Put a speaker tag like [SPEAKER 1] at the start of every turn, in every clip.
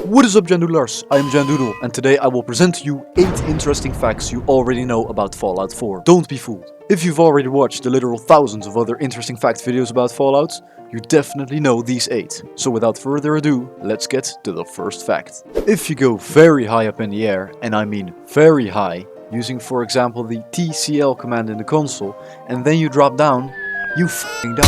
[SPEAKER 1] What is up, Jandoodlers? I am Jandoodle, and today I will present to you 8 interesting facts you already know about Fallout 4. Don't be fooled. If you've already watched the literal thousands of other interesting fact videos about Fallout, you definitely know these 8. So without further ado, let's get to the first fact. If you go very high up in the air, and I mean very high, using for example the TCL command in the console, and then you drop down, you f***ing die.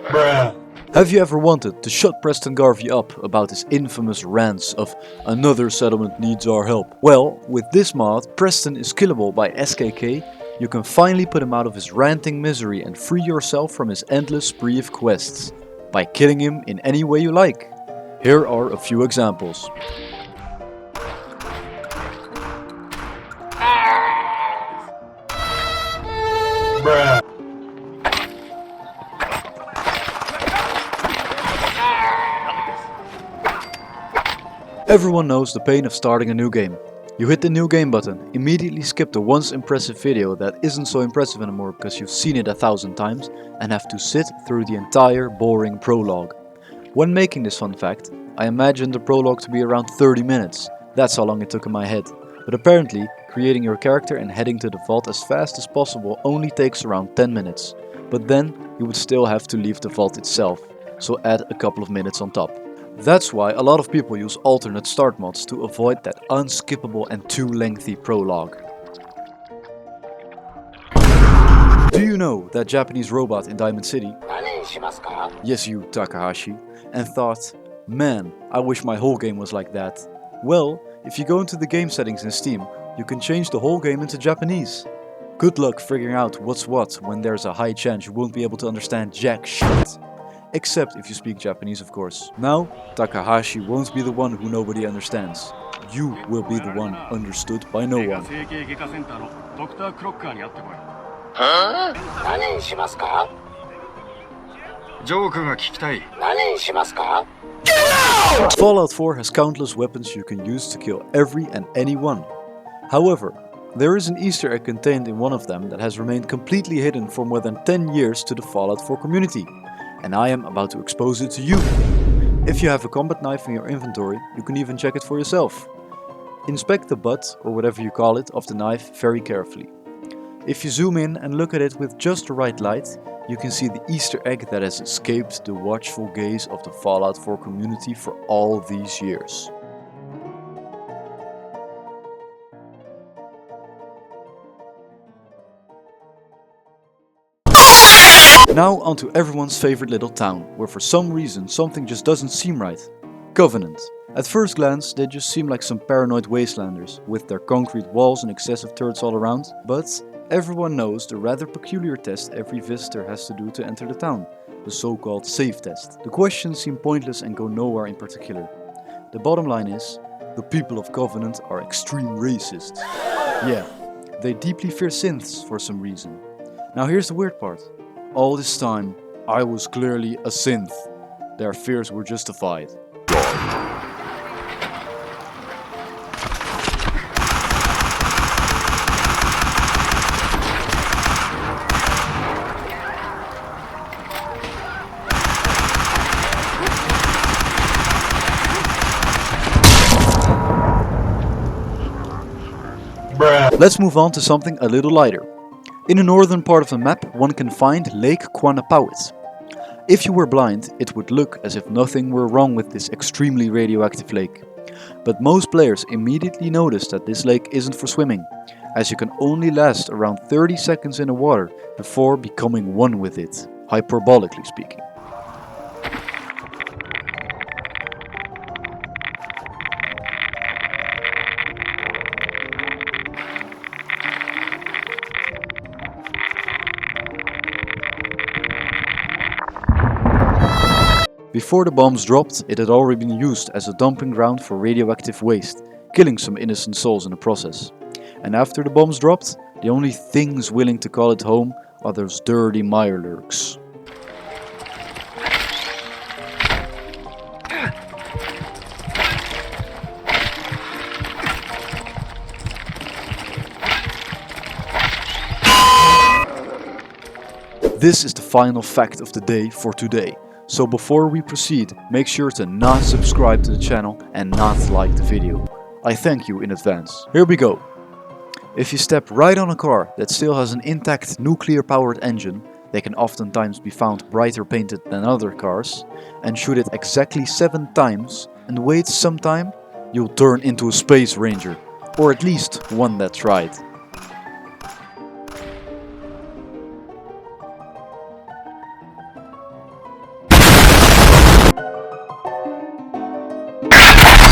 [SPEAKER 1] Bruh. Have you ever wanted to shut Preston Garvey up about his infamous rants of "another settlement needs our help"? Well, with this mod, Preston is killable by SKK. You can finally put him out of his ranting misery and free yourself from his endless spree of quests, by killing him in any way you like. Here are a few examples. Bruh. Everyone knows the pain of starting a new game. You hit the new game button, immediately skip the once impressive video that isn't so impressive anymore because you've seen it 1,000 times, and have to sit through the entire boring prologue. When making this fun fact, I imagined the prologue to be around 30 minutes. That's how long it took in my head. But apparently, creating your character and heading to the vault as fast as possible only takes around 10 minutes. But then, you would still have to leave the vault itself, so add a couple of minutes on top. That's why a lot of people use alternate start mods to avoid that unskippable and too lengthy prologue. Do you know that Japanese robot in Diamond City? Yes, you, Takahashi. And thought, man, I wish my whole game was like that. Well, if you go into the game settings in Steam, you can change the whole game into Japanese. Good luck figuring out what's what when there's a high chance you won't be able to understand jack shit. Except if you speak Japanese, of course. Now, Takahashi won't be the one who nobody understands. You will be the one understood by no one. Fallout 4 has countless weapons you can use to kill every and anyone. However, there is an Easter egg contained in one of them that has remained completely hidden for more than 10 years to the Fallout 4 community. And I am about to expose it to you. If you have a combat knife in your inventory, you can even check it for yourself. Inspect the butt, or whatever you call it, of the knife very carefully. If you zoom in and look at it with just the right light, you can see the Easter egg that has escaped the watchful gaze of the Fallout 4 community for all these years. Now onto everyone's favorite little town, where for some reason something just doesn't seem right. Covenant. At first glance they just seem like some paranoid wastelanders, with their concrete walls and excessive turrets all around, but everyone knows the rather peculiar test every visitor has to do to enter the town, the so-called safe test. The questions seem pointless and go nowhere in particular. The bottom line is, the people of Covenant are extreme racists. Yeah, they deeply fear synths for some reason. Now here's the weird part. All this time, I was clearly a synth. Their fears were justified. Let's move on to something a little lighter. In the northern part of the map, one can find Lake Quanapawit. If you were blind, it would look as if nothing were wrong with this extremely radioactive lake. But most players immediately notice that this lake isn't for swimming, as you can only last around 30 seconds in the water before becoming one with it, hyperbolically speaking. Before the bombs dropped, it had already been used as a dumping ground for radioactive waste, killing some innocent souls in the process. And after the bombs dropped, the only things willing to call it home are those dirty Mirelurks. This is the final fact of the day for today. So before we proceed, make sure to not subscribe to the channel and not like the video. I thank you in advance. Here we go. If you step right on a car that still has an intact nuclear-powered engine, they can oftentimes be found brighter painted than other cars, and shoot it exactly 7 times and wait some time, you'll turn into a space ranger, or at least one that tried.